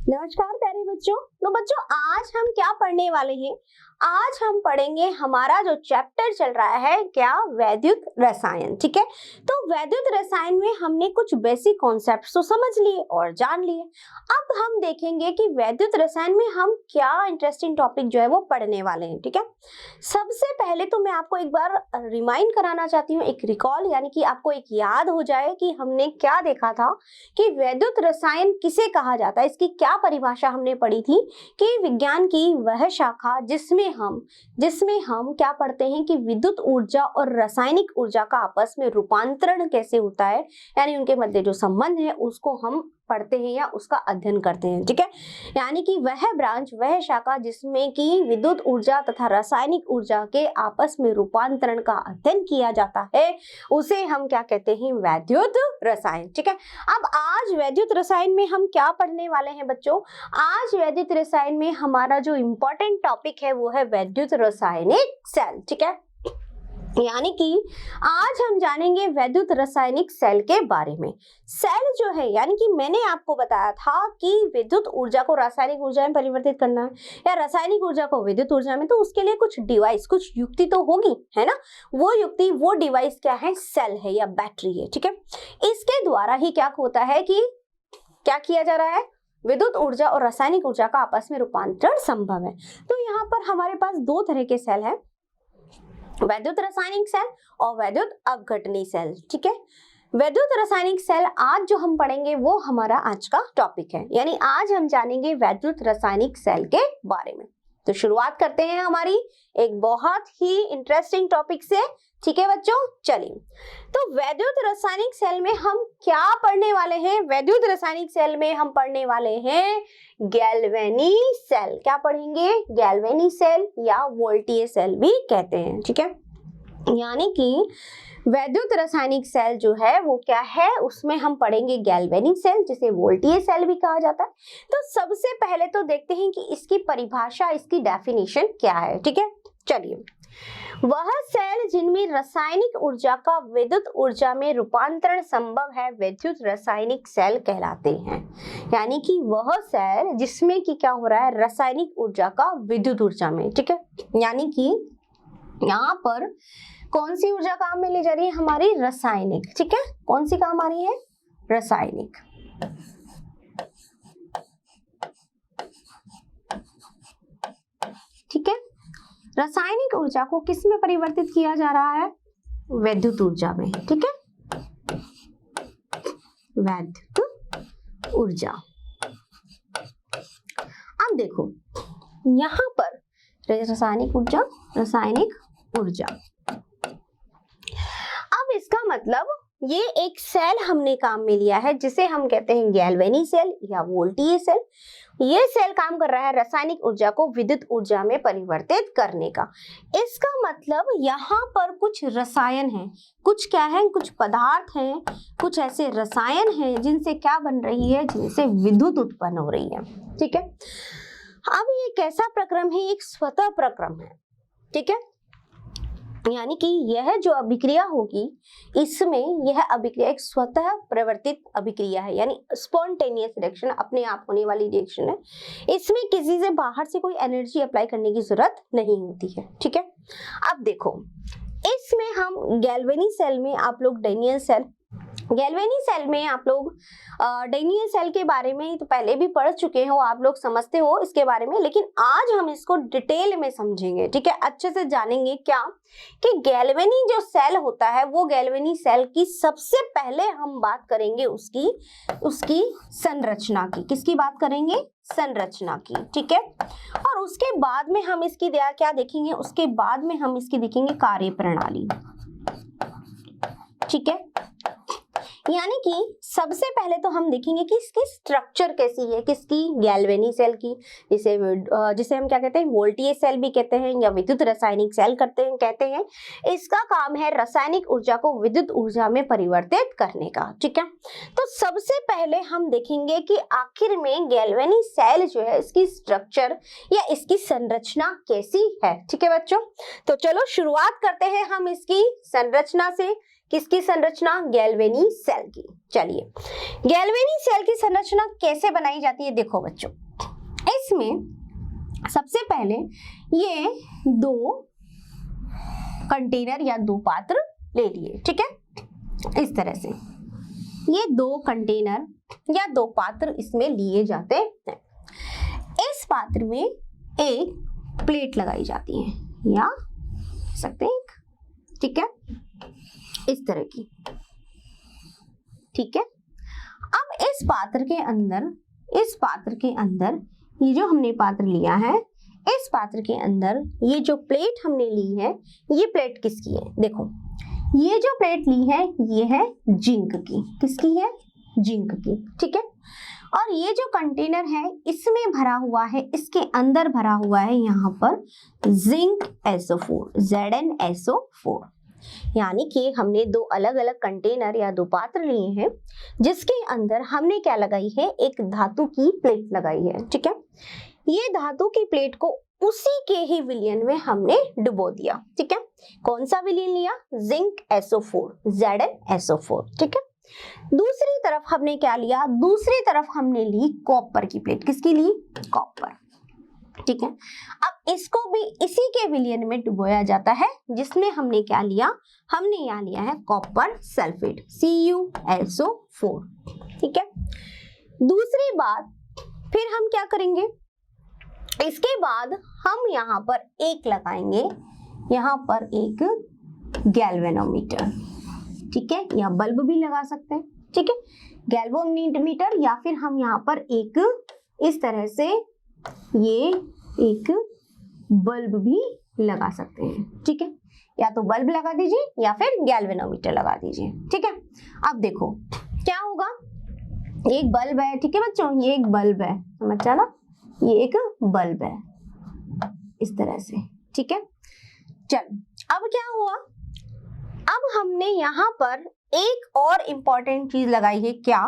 नमस्कार प्यारे बच्चों। तो बच्चों आज हम क्या पढ़ने वाले हैं? आज हम पढ़ेंगे हमारा जो चैप्टर चल रहा है क्या, वैद्युत रसायन। ठीक है, तो वैद्युत रसायन में हमने कुछ बेसिक कॉन्सेप्ट्स तो समझ लिए और जान लिए। अब हम देखेंगे कि वैद्युत रसायन में हम क्या इंटरेस्टिंग टॉपिक जो है वो पढ़ने वाले हैं। ठीक है, सबसे पहले तो मैं आपको एक बार रिमाइंड कराना चाहती हूँ, एक रिकॉल, यानी कि आपको एक याद हो जाए कि हमने क्या देखा था कि वैद्युत रसायन किसे कहा जाता है, इसकी क्या परिभाषा हमने पढ़ी थी कि विज्ञान की वह शाखा जिसमें हम क्या पढ़ते हैं कि विद्युत ऊर्जा और रासायनिक ऊर्जा का आपस में रूपांतरण कैसे होता है, यानी उनके मध्य जो संबंध है उसको हम पढ़ते हैं या उसका अध्ययन करते हैं। ठीक है, यानी कि वह ब्रांच, वह शाखा जिसमें कि विद्युत ऊर्जा तथा रासायनिक ऊर्जा के आपस में रूपांतरण का अध्ययन किया जाता है, उसे हम क्या कहते हैं, वैद्युत रसायन। ठीक है, अब आज वैद्युत रसायन में हम क्या पढ़ने वाले हैं बच्चों? आज वैद्युत रसायन में हमारा जो इम्पोर्टेंट टॉपिक है वो है वैद्युत रासायनिक सेल। ठीक है, यानी कि आज हम जानेंगे वैद्युत रासायनिक सेल के बारे में। सेल जो है, यानी कि मैंने आपको बताया था कि विद्युत ऊर्जा को रासायनिक ऊर्जा में परिवर्तित करना है या रासायनिक ऊर्जा को विद्युत ऊर्जा में, तो उसके लिए कुछ डिवाइस, कुछ युक्ति तो होगी, है ना। वो युक्ति, वो डिवाइस क्या है? सेल है या बैटरी है। ठीक है, इसके द्वारा ही क्या होता है कि क्या किया जा रहा है, विद्युत ऊर्जा और रासायनिक ऊर्जा का आपस में रूपांतरण संभव है। तो यहाँ पर हमारे पास दो तरह के सेल है, वैद्युत रासायनिक सेल और वैद्युत अपघटनी सेल। ठीक है, वैद्युत रासायनिक सेल आज जो हम पढ़ेंगे वो हमारा आज का टॉपिक है, यानी आज हम जानेंगे वैद्युत रासायनिक सेल के बारे में। तो शुरुआत करते हैं हमारी एक बहुत ही इंटरेस्टिंग टॉपिक से। ठीक है बच्चों, चलिए। तो वैद्युत रासायनिक सेल में हम क्या पढ़ने वाले हैं? वैद्युत रासायनिक सेल में हम पढ़ने वाले हैं गैल्वेनी सेल। क्या पढ़ेंगे? गैल्वेनी सेल या वोल्टीय सेल भी कहते हैं। ठीक है, यानी कि वैद्युत रासायनिक सेल जो है वो क्या है, उसमें हम पढ़ेंगे गैल्वेनिक सेल, जिसे वोल्टीय सेल भी कहा जाता है। तो सबसे पहले तो देखते हैं कि इसकी परिभाषा, इसकी डेफिनेशन क्या है। ठीक है, चलिए। वह सेल जिनमें रासायनिक ऊर्जा का विद्युत ऊर्जा में रूपांतरण संभव है विद्युत रासायनिक सेल कहलाते हैं। यानी कि वह सेल जिसमें कि क्या हो रहा है, रासायनिक ऊर्जा का विद्युत ऊर्जा में। ठीक है, यानी कि यहाँ पर कौन सी ऊर्जा काम में ले जा रही है? हमारी रासायनिक। ठीक है, कौन सी काम आ रही है? रासायनिक। ठीक है, रासायनिक ऊर्जा को किस में परिवर्तित किया जा रहा है? वैद्युत ऊर्जा में। ठीक है, वैद्युत ऊर्जा। अब देखो यहाँ पर रासायनिक ऊर्जा। अब इसका मतलब ये एक सेल हमने काम में लिया है जिसे हम कहते हैं गैल्वेनी सेल या वोल्टीय सेल। ये सेल काम कर रहा है रासायनिक ऊर्जा को विद्युत ऊर्जा में परिवर्तित करने का। इसका मतलब यहाँ पर कुछ रसायन है, कुछ क्या है, कुछ पदार्थ हैं, कुछ ऐसे रसायन हैं जिनसे क्या बन रही है, जिनसे विद्युत उत्पन्न हो रही है। ठीक है, अब ये कैसा प्रक्रम है? एक स्वतः प्रक्रम है। ठीक है, यानी कि यह जो अभिक्रिया होगी, इसमें यह अभिक्रिया एक स्वतः प्रवर्तित अभिक्रिया है, यानी स्पॉन्टेनियस रिएक्शन, अपने आप होने वाली रिएक्शन है। इसमें किसी से बाहर से कोई एनर्जी अप्लाई करने की जरूरत नहीं होती है। ठीक है, अब देखो इसमें हम गैल्वेनी सेल में आप लोग गैल्वेनी सेल में आप लोग डैनियल सेल के बारे में तो पहले भी पढ़ चुके हो, आप लोग समझते हो इसके बारे में, लेकिन आज हम इसको डिटेल में समझेंगे। ठीक है, अच्छे से जानेंगे क्या कि गैल्वेनी जो सेल होता है, वो गैल्वेनी सेल की सबसे पहले हम बात करेंगे उसकी संरचना की। किसकी बात करेंगे? संरचना की। ठीक है, और उसके बाद में हम इसकी क्या देखेंगे? उसके बाद में हम इसकी देखेंगे कार्य प्रणाली। ठीक है, यानी कि सबसे पहले तो हम देखेंगे कि इसकी स्ट्रक्चर कैसी है, किसकी? गैल्वेनी सेल की, जिसे हम क्या कहते हैं? वोल्टीय सेल भी कहते हैं या विद्युत रासायनिक सेल कहते हैं। इसका काम है रासायनिक ऊर्जा को विद्युत ऊर्जा में परिवर्तित करने का। ठीक है, तो सबसे पहले हम देखेंगे कि आखिर में गैल्वेनी सेल जो है, इसकी स्ट्रक्चर या इसकी संरचना कैसी है। ठीक है बच्चों, तो चलो शुरुआत करते हैं हम इसकी संरचना से किसकी संरचना? गैल्वेनी सेल की। चलिए, गैल्वेनी सेल की संरचना कैसे बनाई जाती है? देखो बच्चों, इसमें सबसे पहले ये दो कंटेनर या दो पात्र ले लिए, ठीक है। इस तरह से ये दो कंटेनर या दो पात्र इसमें लिए जाते हैं। इस पात्र में एक प्लेट लगाई जाती है या सकते हैं, ठीक है, इस तरह की, ठीक है। अब इस पात्र के अंदर ये जो हमने पात्र लिया है, इस पात्र के अंदर ये जो प्लेट हमने ली है, ये प्लेट किसकी है? देखो, ये जो प्लेट ली है ये है जिंक की। किसकी है? जिंक की, ठीक है। और ये जो कंटेनर है इसमें भरा हुआ है, इसके अंदर भरा हुआ है यहाँ पर जिंक SO4, ZnSO4। यानी कि हमने दो अलग अलग कंटेनर या दो पात्र लिए हैं, जिसके अंदर हमने क्या लगाई है? एक धातु की प्लेट लगाई है, ठीक है। ये धातु की प्लेट को उसी के ही विलयन में हमने डुबो दिया, ठीक है। कौन सा विलयन लिया? जिंक SO4, ZnSO4, ठीक है। दूसरी तरफ हमने क्या लिया? दूसरी तरफ हमने ली कॉपर की प्लेट। किसकी ली? कॉपर, ठीक है। अब इसको भी इसी के विलयन में डुबोया जाता है, जिसमें हमने क्या लिया? हमने यहाँ लिया है कॉपर सल्फेट, CuSO4, ठीक है। दूसरी बात, फिर हम क्या करेंगे? इसके बाद हम यहाँ पर एक लगाएंगे, यहाँ पर एक गैल्वेनोमीटर, ठीक है, या बल्ब भी लगा सकते हैं, ठीक है, गैल्वेनोमीटर, या फिर हम यहाँ पर एक इस तरह से ये एक बल्ब भी लगा सकते हैं, ठीक है। या तो बल्ब लगा दीजिए या फिर गैल्वेनोमीटर लगा दीजिए, ठीक है। अब देखो क्या होगा, एक बल्ब है, ठीक है बच्चों, ये एक बल्ब है, समझा ना, ये एक बल्ब है इस तरह से, ठीक है। चल, अब क्या हुआ? अब हमने यहाँ पर एक और इम्पोर्टेंट चीज लगाई है, क्या?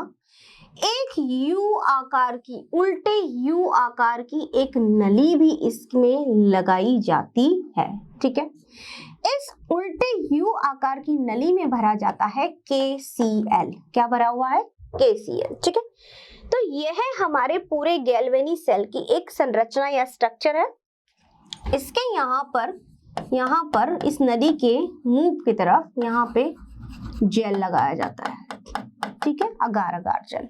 एक U आकार की, उल्टे U आकार की एक नली भी इसमें लगाई जाती है, ठीक है। इस उल्टे U आकार की नली में भरा जाता है KCl। क्या भरा हुआ है? KCl, ठीक है। तो यह है हमारे पूरे गैल्वेनी सेल की एक संरचना या स्ट्रक्चर है। इसके यहाँ पर इस नदी के मुंह की तरफ यहाँ पे जेल लगाया जाता है, ठीक है, अगार अगार जेल।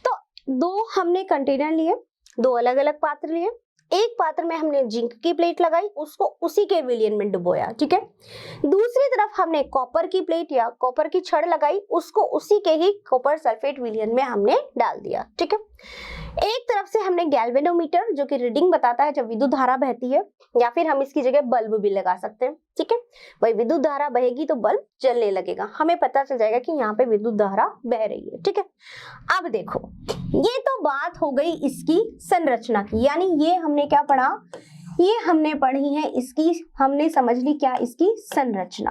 तो दो हमने कंटेनर लिए, दो अलग अलग पात्र लिए, एक पात्र में हमने जिंक की प्लेट लगाई, उसको उसी के विलयन में डुबोया, ठीक है। दूसरी तरफ हमने कॉपर की प्लेट या कॉपर की छड़ लगाई, उसको उसी के ही कॉपर सल्फेट विलयन में हमने डाल दिया, ठीक है। एक तरफ से हमने गैल्वेनोमीटर, जो कि रीडिंग बताता है जब विद्युत धारा बहती है, या फिर हम इसकी जगह बल्ब भी लगा सकते हैं, ठीक है। भाई विद्युत धारा बहेगी तो बल्ब जलने लगेगा, हमें पता चल जाएगा कि यहाँ पे विद्युत धारा बह रही है, ठीक है। अब देखो, ये तो बात हो गई इसकी संरचना की, यानी ये हमने क्या पढ़ा? ये हमने पढ़ी है इसकी, हमने समझ ली क्या? इसकी संरचना।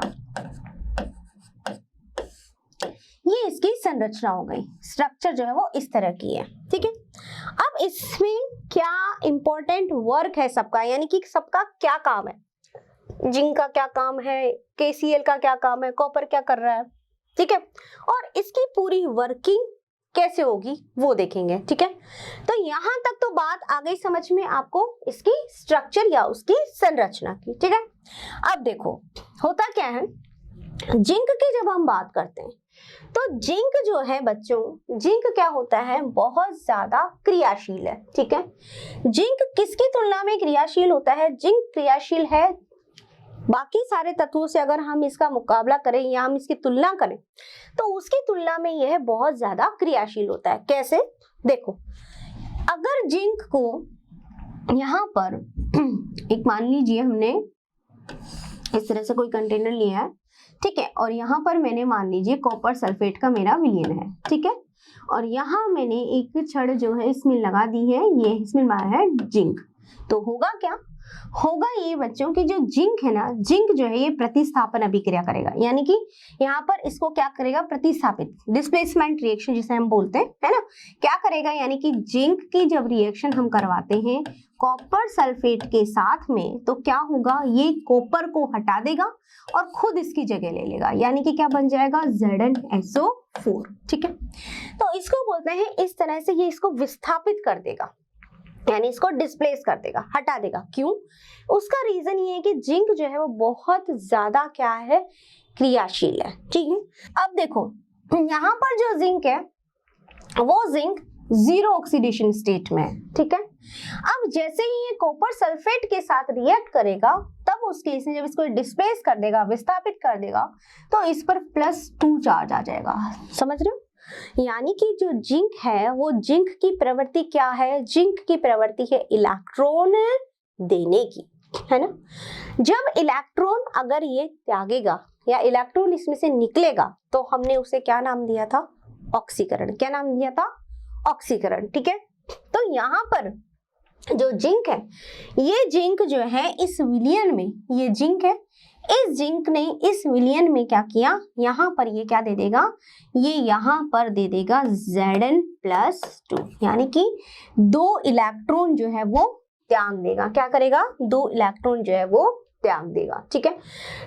ये इसकी संरचना हो गई, स्ट्रक्चर जो है वो इस तरह की है, ठीक है। अब इसमें क्या इंपॉर्टेंट वर्क है सबका, यानी कि सबका क्या काम है? जिंक का क्या काम है, KCl का क्या काम है, कॉपर क्या कर रहा है, ठीक है। और इसकी पूरी वर्किंग कैसे होगी वो देखेंगे, ठीक है। तो यहाँ तक तो बात आ गई समझ में आपको, इसकी स्ट्रक्चर या उसकी संरचना की, ठीक है। अब देखो होता क्या है, जिंक की जब हम बात करते हैं तो जिंक जो है बच्चों, जिंक क्या होता है? बहुत ज्यादा क्रियाशील है, ठीक है। जिंक किसकी तुलना में क्रियाशील होता है? जिंक क्रियाशील है बाकी सारे तत्वों से, अगर हम इसका मुकाबला करें या हम इसकी तुलना करें तो उसकी तुलना में यह बहुत ज्यादा क्रियाशील होता है। कैसे? देखो, अगर जिंक को यहाँ पर एक मान लीजिए हमने इस तरह से कोई कंटेनर लिया है, ठीक है, और यहाँ पर मैंने मान लीजिए कॉपर सल्फेट का मेरा विलयन है, ठीक है, और यहाँ मैंने एक छड़ जो है इसमें लगा दी है, ये इसमें मारा है जिंक, तो होगा क्या? होगा ये बच्चों कि जो जिंक है ना, जिंक जो है ये प्रतिस्थापन अभिक्रिया करेगा, यानी कि यहाँ पर इसको क्या करेगा, प्रतिस्थापित, डिस्प्लेसमेंट रिएक्शन जिसे हम बोलते हैं, है ना, क्या करेगा, यानी कि जिंक की जब रिएक्शन हम करवाते हैं कॉपर सल्फेट के साथ में, तो क्या होगा, ये कॉपर को हटा देगा और खुद इसकी जगह ले लेगा, यानी कि क्या बन जाएगा, ZnSO4। ठीक है, तो इसको बोलते हैं, इस तरह से ये इसको विस्थापित कर देगा, यानी इसको डिस्प्लेस कर देगा, हटा देगा। क्यों? उसका रीजन ये है कि जिंक जो है वो बहुत ज्यादा क्या है, क्रियाशील है। ठीक है, अब देखो यहाँ पर जो जिंक है वो जिंक जीरो ऑक्सीडेशन स्टेट में है। ठीक है, अब जैसे ही ये कॉपर सल्फेट के साथ रिएक्ट करेगा, तब उस केस में जब इसको डिस्प्लेस कर देगा, विस्थापित कर देगा, तो इस पर +2 चार्ज आ जाएगा। समझ रहे हो? यानी कि जो जिंक है वो, जिंक की प्रवृत्ति क्या है, जिंक की प्रवृत्ति है इलेक्ट्रॉन देने की, है ना। जब इलेक्ट्रॉन अगर ये त्यागेगा या इलेक्ट्रॉन इसमें से निकलेगा, तो हमने उसे क्या नाम दिया था, ऑक्सीकरण। क्या नाम दिया था, ऑक्सीकरण। ठीक है, तो यहाँ पर जो जिंक है, ये जिंक जो है इस विलयन में, ये जिंक है, इस जिंक ने इस विलयन में क्या किया, यहाँ पर ये क्या दे देगा, ये यहाँ पर दे देगा Zn+2, यानी कि 2 इलेक्ट्रॉन जो है वो त्याग देगा। क्या करेगा, 2 इलेक्ट्रॉन जो है वो त्याग देगा। ठीक है,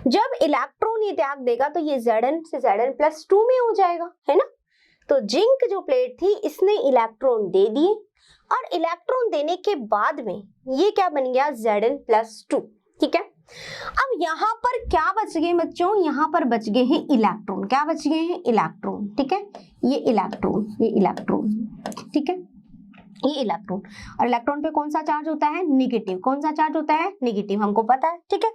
जब इलेक्ट्रॉन ये त्याग देगा तो ये Zn से Zn+2 में हो जाएगा, है ना। तो जिंक जो प्लेट थी इसने इलेक्ट्रॉन दे दिए, और इलेक्ट्रॉन देने के बाद में ये क्या बन गया, Zn+2। ठीक है, अब यहाँ पर क्या बच गए बच्चों, यहाँ पर बच गए हैं इलेक्ट्रॉन। क्या बच गए हैं, इलेक्ट्रॉन। ठीक है, ये इलेक्ट्रॉन, ये इलेक्ट्रॉन। ठीक है, ये इलेक्ट्रॉन, और इलेक्ट्रॉन पे कौन सा चार्ज होता है, निगेटिव। कौन सा चार्ज होता है, निगेटिव, हमको पता है। ठीक है,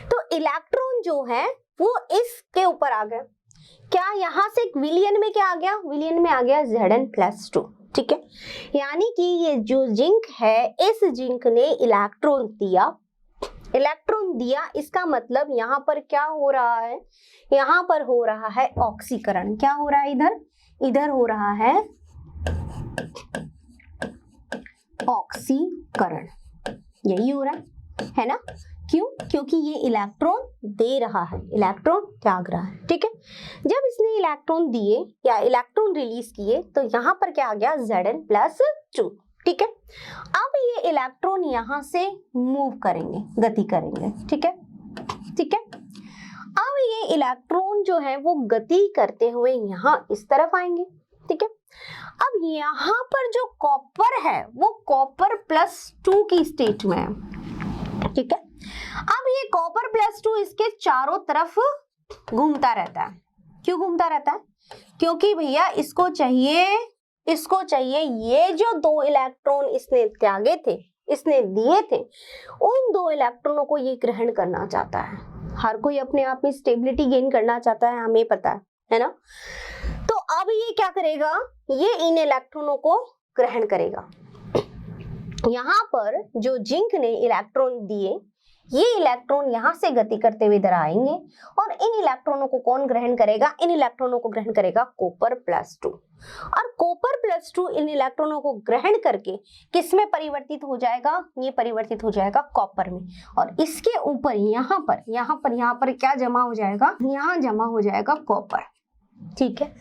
तो इलेक्ट्रॉन जो है वो इसके ऊपर आ गया, क्या यहाँ से विलयन में क्या आ गया, विलयन में आ गया Zn+2। ठीक है, यानी कि ये जो जिंक है, इस जिंक ने इलेक्ट्रॉन दिया, इलेक्ट्रॉन दिया, इसका मतलब यहाँ पर क्या हो रहा है, यहाँ पर हो रहा है ऑक्सीकरण। क्या हो रहा है, इधर हो रहा है ऑक्सीकरण, यही हो रहा है ना। क्यों? क्योंकि ये इलेक्ट्रॉन दे रहा है, इलेक्ट्रॉन त्याग रहा है। ठीक है, जब इसने इलेक्ट्रॉन दिए या इलेक्ट्रॉन रिलीज किए, तो यहाँ पर क्या आ गया, Zn+2। ठीक है, अब ये इलेक्ट्रॉन यहाँ से मूव करेंगे, गति करेंगे। ठीक है, ठीक है, अब ये इलेक्ट्रॉन जो है वो गति करते हुए यहाँ इस तरफ आएंगे। ठीक है, अब यहाँ पर जो कॉपर है वो कॉपर+2 की स्टेट में है। ठीक है, अब ये कॉपर+2 इसके चारों तरफ घूमता रहता है। क्यों घूमता रहता है, क्योंकि भैया इसको चाहिए ये जो 2 इलेक्ट्रॉन इसने त्यागे थे, इसने दिए थे, उन 2 इलेक्ट्रॉनों को ये ग्रहण करना चाहता है। हर कोई अपने आप में स्टेबिलिटी गेन करना चाहता है, हमें पता है ना। तो अब ये क्या करेगा, ये इन इलेक्ट्रॉनों को ग्रहण करेगा। यहाँ पर जो जिंक ने इलेक्ट्रॉन दिए, ये इलेक्ट्रॉन यहाँ से गति करते हुए इधर आएंगे, और इन इलेक्ट्रॉनों को कौन ग्रहण करेगा, इन इलेक्ट्रॉनों को ग्रहण करेगा कॉपर+2, और कॉपर+2 इन इलेक्ट्रॉनों को ग्रहण करके किस में परिवर्तित हो जाएगा, ये परिवर्तित हो जाएगा कॉपर में, और इसके ऊपर यहाँ पर क्या जमा हो जाएगा, यहाँ जमा हो जाएगा कॉपर। ठीक है,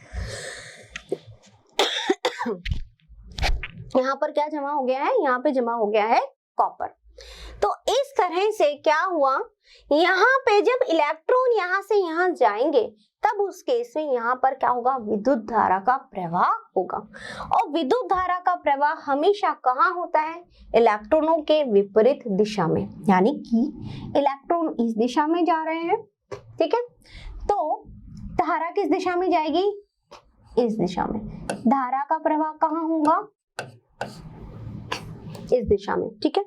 यहाँ पर क्या जमा हो गया है, यहाँ पे जमा हो गया है कॉपर। तो इस तरह से क्या हुआ, यहाँ पे जब इलेक्ट्रॉन यहाँ से यहाँ जाएंगे, तब उस केस में यहाँ पर क्या होगा, विद्युत धारा का प्रवाह होगा, और विद्युत धारा का प्रवाह हमेशा कहाँ होता है, इलेक्ट्रॉनों के विपरीत दिशा में, यानी कि इलेक्ट्रॉन इस दिशा में जा रहे हैं। ठीक है, तो धारा किस दिशा में जाएगी, इस दिशा में। धारा का प्रवाह कहाँ होगा, इस दिशा में। ठीक है,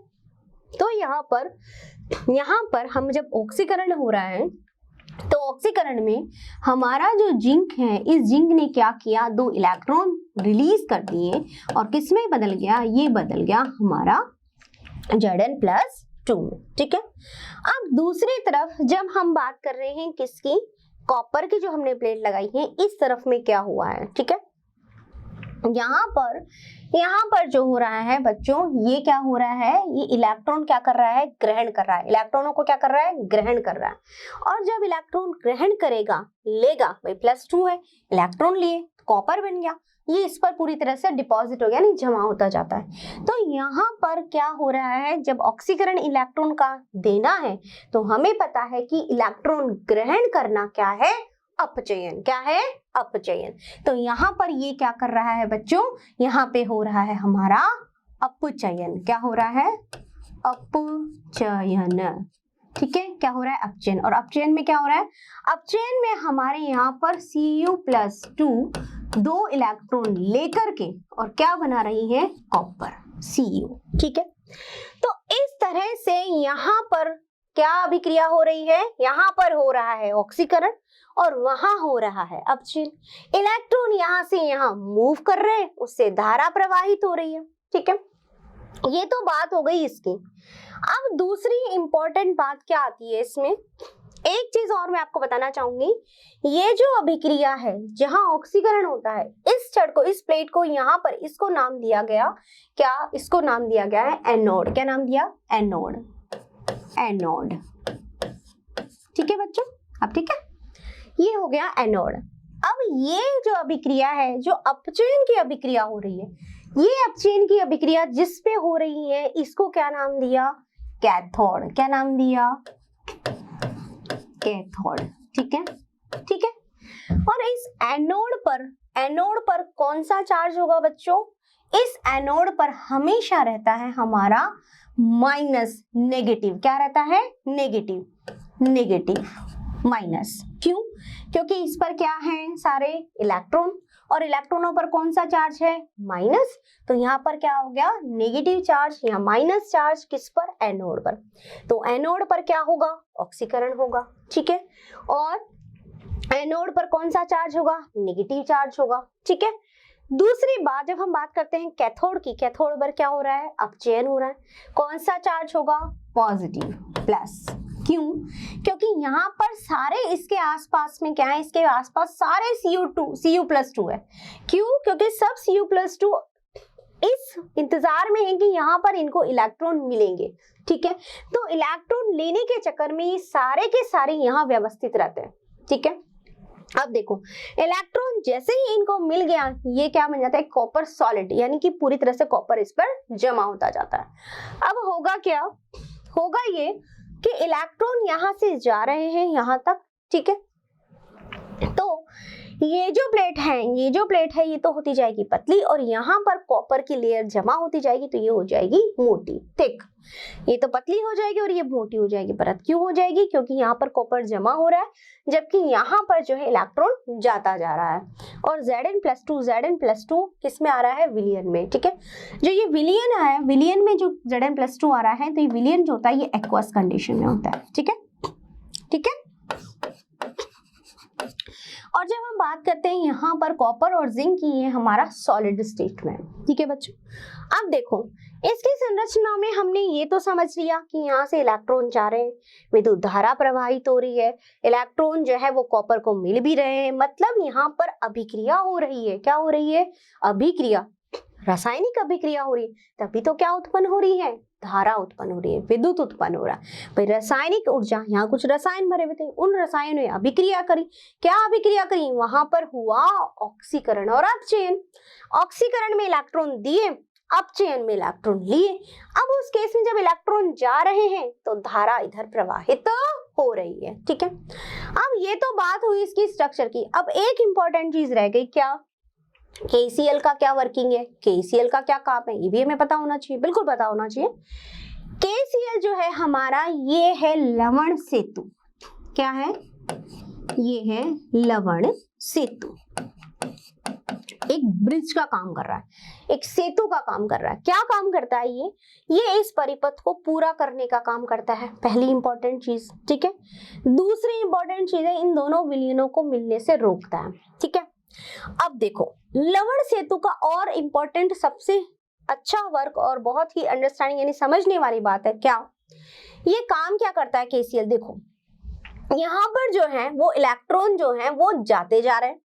तो यहाँ पर हम जब ऑक्सीकरण हो रहा है, तो ऑक्सीकरण में हमारा जो जिंक है, इस जिंक ने क्या किया, 2 इलेक्ट्रॉन रिलीज कर दिए, और किस में बदल गया, ये बदल गया हमारा Zn+2 में। ठीक है, अब दूसरी तरफ जब हम बात कर रहे हैं किसकी, कॉपर की, जो हमने प्लेट लगाई है, इस तरफ में क्या हुआ है। ठीक है, यहाँ पर यहाँ पर जो हो रहा है बच्चों, ये क्या हो रहा है, ये इलेक्ट्रॉन क्या कर रहा है, ग्रहण कर रहा है, इलेक्ट्रॉनों को क्या कर रहा है, ग्रहण कर रहा है। और जब इलेक्ट्रॉन ग्रहण करेगा, लेगा, भाई +2 है, इलेक्ट्रॉन लिए, कॉपर बन गया, ये इस पर पूरी तरह से डिपॉजिट हो गया, नहीं जमा होता जाता है। तो यहाँ पर क्या हो रहा है, जब ऑक्सीकरण इलेक्ट्रॉन का देना है तो हमें पता है कि इलेक्ट्रॉन ग्रहण करना क्या है, अपचयन। क्या है, अपचयन। तो यहाँ पर ये क्या कर रहा है बच्चों, यहाँ पे हो रहा है हमारा अपचयन। क्या हो रहा है, अपचयन। ठीक है, क्या हो रहा है, अपचयन। और अपचयन में क्या हो रहा है, अपचयन में हमारे यहाँ पर Cu+2 2 इलेक्ट्रॉन लेकर के और क्या बना रही है, कॉपर, Cu। ठीक है, तो इस तरह से यहाँ पर क्या अभिक्रिया हो रही है, यहाँ पर हो रहा है ऑक्सीकरण और वहां हो रहा है अपचयन। इलेक्ट्रॉन यहाँ से यहाँ मूव कर रहे हैं, उससे धारा प्रवाहित हो रही है। ठीक है, ये तो बात हो गई इसकी। अब दूसरी इंपॉर्टेंट बात क्या आती है इसमें, एक चीज और मैं आपको बताना चाहूंगी, ये जो अभिक्रिया है जहां ऑक्सीकरण होता है, इस छड़ को, इस प्लेट को यहाँ पर इसको नाम दिया गया, क्या, इसको नाम दिया गया है एनोड। क्या नाम दिया, एनोड, एनोड। ठीक है बच्चों, अब ठीक है, ये हो गया एनोड। अब ये जो अभिक्रिया है, जो अपचयन की अभिक्रिया हो रही है, ये अपचयन की अभिक्रिया जिस पे हो रही है, इसको क्या नाम दिया, कैथोड। क्या नाम दिया, कैथोड। ठीक है, ठीक है। और इस एनोड पर कौन सा चार्ज होगा बच्चों, इस एनोड पर हमेशा रहता है हमारा माइनस, नेगेटिव। क्या रहता है, नेगेटिव, नेगेटिव, माइनस। क्यों, क्योंकि इस पर क्या है, सारे इलेक्ट्रॉन, और इलेक्ट्रॉनों पर कौन सा चार्ज है, माइनस। तो यहाँ पर क्या हो गया, नेगेटिव चार्ज या माइनस चार्ज किस पर, एनोड पर। तो एनोड पर क्या होगा, ऑक्सीकरण होगा। ठीक है, और एनोड पर कौन सा चार्ज होगा, नेगेटिव चार्ज होगा। ठीक है, दूसरी बात, जब हम बात करते हैं कैथोड की, कैथोड पर क्या हो रहा है, अपचयन हो रहा है। कौन सा चार्ज होगा, पॉजिटिव, प्लस। क्यों, क्योंकि यहाँ पर सारे इसके आसपास में क्या है, इसके आसपास सारे Cu+2 है। क्यों, क्योंकि सब Cu+2 इस इंतजार में है कि यहाँ पर इनको इलेक्ट्रॉन मिलेंगे। ठीक है, तो इलेक्ट्रॉन लेने के चक्कर में ये सारे के सारे यहाँ व्यवस्थित रहते हैं। ठीक है, अब देखो, इलेक्ट्रॉन जैसे ही इनको मिल गया, ये क्या बन जाता है, कॉपर सॉलिड, यानी कि पूरी तरह से कॉपर इस पर जमा होता जाता है। अब होगा क्या, होगा ये कि इलेक्ट्रॉन यहाँ से जा रहे हैं यहाँ तक। ठीक है, तो ये जो प्लेट है ये तो होती जाएगी पतली, और यहाँ पर कॉपर की लेयर जमा होती जाएगी, तो ये हो जाएगी मोटी, थिक। ये तो पतली हो जाएगी और ये मोटी हो जाएगी परत। क्यों हो जाएगी, क्योंकि यहाँ पर कॉपर जमा हो रहा है, जबकि यहाँ पर जो है इलेक्ट्रॉन जाता जा रहा है। और Zn+2 किस में आ रहा है, विलियन में। ठीक है, जो ये विलियन है, विलियन में जो Zn+2 आ रहा है, तो ये विलियन जो होता है ये एक्वस कंडीशन में होता है। ठीक है, ठीक है। और जब हम बात करते हैं यहाँ पर कॉपर और जिंक की, ये हमारा सॉलिड स्टेट में। ठीक है बच्चों, अब देखो इसकी संरचना में हमने ये तो समझ लिया कि यहाँ से इलेक्ट्रॉन जा रहे हैं, विद्युत धारा प्रवाहित हो रही है, इलेक्ट्रॉन जो है वो कॉपर को मिल भी रहे हैं, मतलब यहाँ पर अभिक्रिया हो रही है। क्या हो रही है, अभिक्रिया, रासायनिक अभिक्रिया हो रही है। तभी तो क्या उत्पन्न हो रही है, धारा उत्पन्न हो रही है, विद्युत उत्पन्न हो रहा है। भाई रासायनिक ऊर्जा, यहाँ कुछ रसायन भरे हुए थे, उन रसायनों ने अभिक्रिया करी। क्या अभिक्रिया करी, वहां पर हुआ ऑक्सीकरण और अपचयन। ऑक्सीकरण में इलेक्ट्रॉन दिए, अपचयन में इलेक्ट्रॉन लिए। अब उस केस में जब इलेक्ट्रॉन जा रहे हैं तो धारा इधर प्रवाहित हो रही है। ठीक है, अब ये तो बात हुई इसकी स्ट्रक्चर की। अब एक इंपॉर्टेंट चीज रह गई, क्या, KCl का क्या वर्किंग है, KCl का क्या काम है, ये भी हमें पता होना चाहिए, बिल्कुल पता होना चाहिए। KCl जो है हमारा, ये है लवण सेतु। क्या है, ये है लवण सेतु, एक ब्रिज का काम कर रहा है, एक सेतु का काम कर रहा है। क्या काम करता है ये इस परिपथ को पूरा करने का काम करता है, पहली इंपॉर्टेंट चीज। ठीक है, दूसरी इंपॉर्टेंट चीज है, इन दोनों विलयनों को मिलने से रोकता है। ठीक है, अब देखो लवण सेतु का और इंपॉर्टेंट, सबसे अच्छा वर्क और बहुत ही अंडरस्टैंडिंग यानी समझने वाली बात है, क्या, ये काम क्या करता है KCl। देखो यहाँ पर जो है वो इलेक्ट्रॉन जो है वो जाते जा रहे हैं,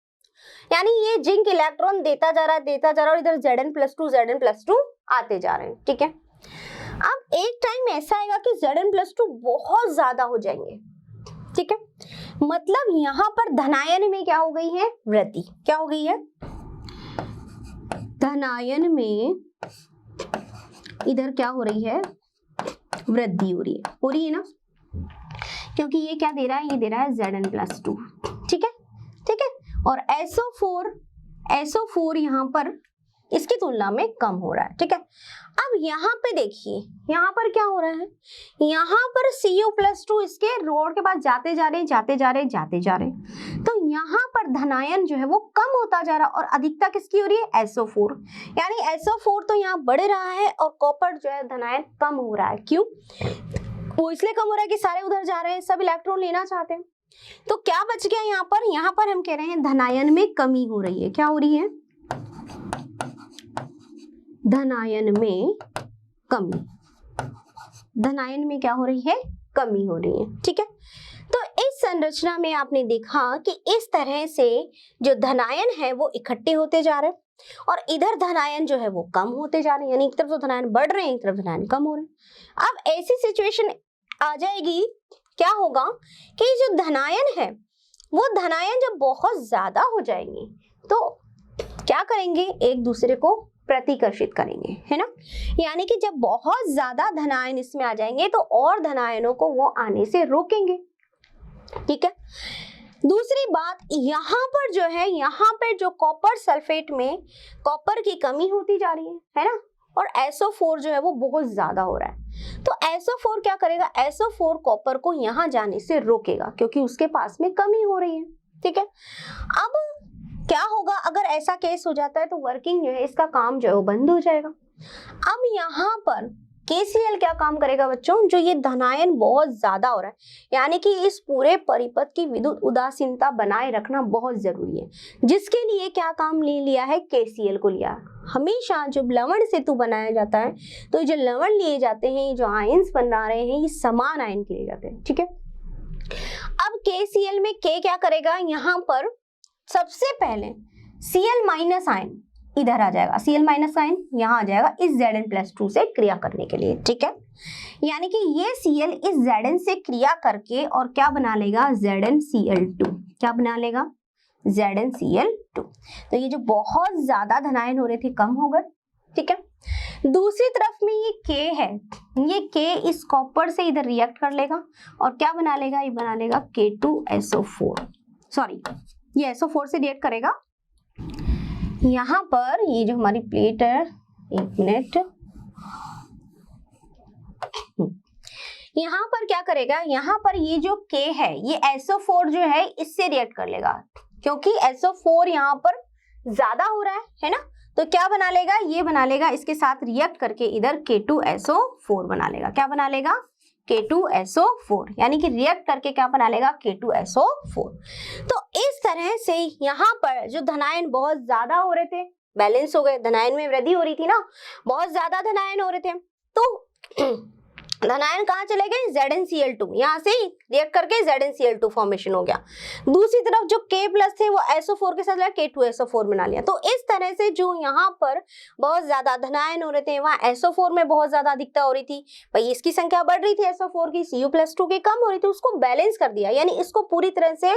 यानी ये जिंक इलेक्ट्रॉन देता जा रहा है और इधर Zn+2 आते जा रहे हैं, ठीक है। अब एक टाइम ऐसा आएगा कि Zn+2 बहुत ज्यादा हो जाएंगे, ठीक है। मतलब यहाँ पर धनायन में क्या हो गई है, वृद्धि। क्या हो गई है, धनायन में इधर क्या हो रही है, वृद्धि हो रही है ना, क्योंकि ये क्या दे रहा है, ये दे रहा है Zn+2, ठीक है, ठीक है। और SO4 यहाँ पर इसकी तुलना में कम हो रहा है, ठीक है। अब यहाँ पे देखिए, यहाँ पर क्या हो रहा है, यहाँ पर Cu+2 इसके रोड के पास जाते जा रहे हैं, तो यहाँ पर धनायन जो है वो कम होता जा रहा है और अधिकता किसकी हो रही है, SO4। यानी SO4 तो यहाँ बढ़ रहा है और कॉपर जो है धनायन कम हो रहा है। क्यों, वो इसलिए कम हो रहा है कि सारे उधर जा रहे हैं, सब इलेक्ट्रॉन लेना चाहते हैं। तो क्या बच गया यहाँ पर हम कह रहे हैं धनायन में कमी हो रही है। क्या हो रही है, धनायन में कमी, धनायन में क्या हो रही है, कमी हो रही है, ठीक है। तो इस संरचना में आपने देखा कि इस तरह से जो धनायन है वो इकट्ठे होते जा रहे हैं और इधर धनायन जो है वो कम होते जा रहे हैं, यानी एक तरफ तो धनायन बढ़ रहे हैं, एक तरफ धनायन कम हो रहे हैं। अब ऐसी सिचुएशन आ जाएगी, क्या होगा कि जो धनायन है वो धनायन जब बहुत ज्यादा हो जाएंगे तो क्या करेंगे, एक दूसरे को प्रतिकर्षित करेंगे, है ना। यानी कि जब बहुत ज्यादा धनायन इसमें आ जाएंगे तो और धनायनों को वो आने से रोकेंगे, ठीक है। दूसरी बात, यहाँ पर जो है, यहाँ पर जो कॉपर सल्फेट में कॉपर की कमी होती जा रही है ना, और SO4 जो है वो बहुत ज्यादा हो रहा है। तो SO4 क्या करेगा, SO4 कॉपर को यहाँ जाने से रोकेगा क्योंकि उसके पास में कमी हो रही है, ठीक है। अब क्या होगा, अगर ऐसा केस हो जाता है तो वर्किंग जो है, इसका काम जो है वो बंद हो जाएगा। अब यहाँ पर KCl क्या काम करेगा बच्चों, जो ये धनायन बहुत ज्यादा हो रहा है, यानी कि इस पूरे परिपथ की विद्युत उदासीनता बनाए रखना बहुत जरूरी है, जिसके लिए क्या काम ले लिया है, KCl को लिया। हमेशा जब लवण सेतु बनाया जाता है तो जो लवण लिए जाते हैं, जो आयंस बना रहे हैं, ये समान आयन के लिए जाते हैं, ठीक है। अब KCl में K क्या करेगा, यहाँ पर सबसे पहले Cl- आयन इधर आ जाएगा, Cl- आयन यहाँ आ जाएगा इस Zn+2 से क्रिया करने के लिए, ठीक है। यानी कि ये Cl इस Zn से क्रिया करके और क्या बना लेगा, ZnCl2। क्या बना लेगा, ZnCl2। तो ये जो बहुत ज्यादा धनायन हो रहे थे कम हो गए, ठीक है। दूसरी तरफ में ये K है, ये K इस कॉपर से इधर रिएक्ट कर लेगा और क्या बना लेगा, ये बना लेगा K2SO4, सॉरी ये SO4 से रिएक्ट करेगा। यहाँ पर ये जो हमारी प्लेट है, एक मिनट, यहाँ पर क्या करेगा, यहाँ पर ये जो K है ये SO4 जो है इससे रिएक्ट कर लेगा, क्योंकि SO4 यहाँ पर ज्यादा हो रहा है ना, तो क्या बना लेगा, ये बना लेगा इसके साथ रिएक्ट करके इधर K2SO4 बना लेगा। क्या बना लेगा, K2SO4, यानी कि रिएक्ट करके क्या बना लेगा, K2SO4। तो इस तरह से यहाँ पर जो धनायन बहुत ज्यादा हो रहे थे बैलेंस हो गए, धनायन में वृद्धि हो रही थी ना, बहुत ज्यादा धनायन हो रहे थे, तो धनायन कहाँ चले गए, ZnCl2, यहाँ से रिएक्ट करके ZnCl2 फॉर्मेशन हो गया। दूसरी तरफ जो K प्लस थे वो SO4 के साथ लगा K2SO4 बना लिया। तो इस तरह से जो यहाँ पर बहुत ज्यादा धनायन हो रहे थे वहाँ SO4 में बहुत ज्यादा अधिकता हो रही थी, भाई इसकी संख्या बढ़ रही थी SO4 की, Cu+2 की कम हो रही थी, उसको बैलेंस कर दिया। यानी इसको पूरी तरह से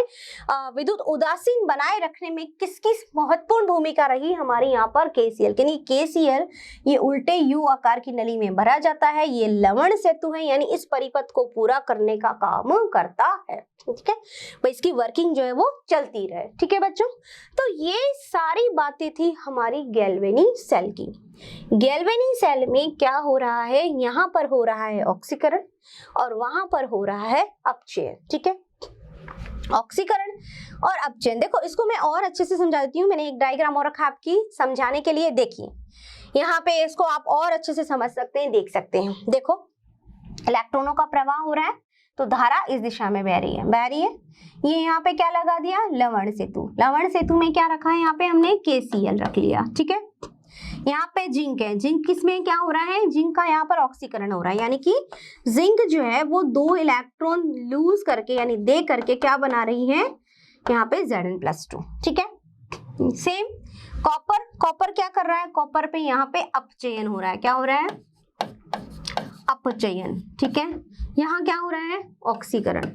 विद्युत उदासीन बनाए रखने में किसकी महत्वपूर्ण भूमिका रही, हमारे यहाँ पर KCl। KCl ये उल्टे U आकार की नली में भरा जाता है, ये लवण सेतु है, यानी इस परिपथ को पूरा करने का काम करता है, ठीक है। भाई इसकी वर्किंग जो है वो चलती रहे, ठीक है बच्चों। तो ये सारी बातें थी हमारी गैल्वेनी सेल की। गैल्वेनी सेल में क्या हो रहा है, यहाँ पर हो रहा है ऑक्सीकरण और वहां पर हो रहा है अपचयन, ठीक है। ऑक्सीकरण और अपचयन, देखो इसको मैं और अच्छे से समझा देती हूँ, मैंने एक डायग्राम और रखा आपकी समझाने के लिए। देखिए यहाँ पे इसको आप और अच्छे से समझ सकते हैं, देख सकते हैं। देखो इलेक्ट्रॉनों का प्रवाह हो रहा है तो धारा इस दिशा में बह रही है, ये यहाँ पे क्या लगा दिया, लवण सेतु। लवण सेतु में क्या रखा है, यहाँ पे हमने KCl रख लिया, ठीक है। यहाँ पे जिंक है, जिंक किसमें क्या हो रहा है, जिंक का यहाँ पर ऑक्सीकरण हो रहा है, यानी कि जिंक जो है वो 2 इलेक्ट्रॉन लूज करके यानी दे करके क्या बना रही है, यहाँ पे Zn+2, ठीक है। सेम कॉपर, कॉपर क्या कर रहा है, कॉपर पे यहाँ पे अपचयन हो रहा है, क्या हो रहा है, अपचयन, ठीक है। यहाँ क्या हो रहा है, ऑक्सीकरण,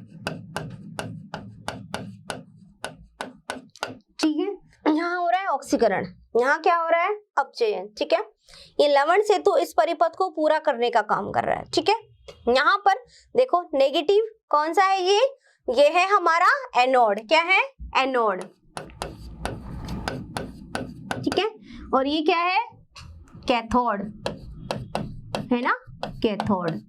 ठीक है, यहाँ हो रहा है ऑक्सीकरण, यहाँ क्या हो रहा है, अपचयन, ठीक है। ये लवण सेतु इस परिपथ को पूरा करने का काम कर रहा है, ठीक है। यहाँ पर देखो नेगेटिव कौन सा है, ये है हमारा एनोड, क्या है, एनोड, ठीक है। और ये क्या है, कैथोड, है ना, कैथोड,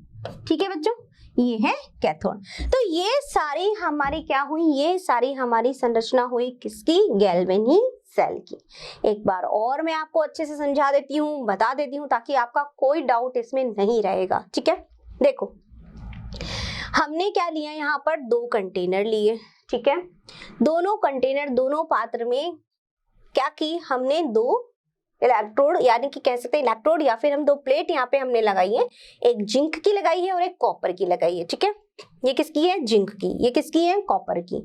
ठीक है बच्चों, ये है कैथोड। तो ये सारी हमारी क्या हुई, ये सारी हमारी संरचना हुई किसकी, गैल्वेनी सेल की। एक बार और मैं आपको अच्छे से समझा देती हूँ, बता देती हूँ, ताकि आपका कोई डाउट इसमें नहीं रहेगा, ठीक है। देखो हमने क्या लिया, यहाँ पर 2 कंटेनर लिए, ठीक है। दोनों कंटेनर, दोनों पात्र में क्या की, हमने 2 इलेक्ट्रोड, यानी कि कह सकते हैं इलेक्ट्रोड, या फिर हम 2 प्लेट यहाँ पे हमने लगाई है, एक जिंक की लगाई है और एक कॉपर की लगाई है, ठीक है। ये किसकी है, जिंक की, ये किसकी है, कॉपर की।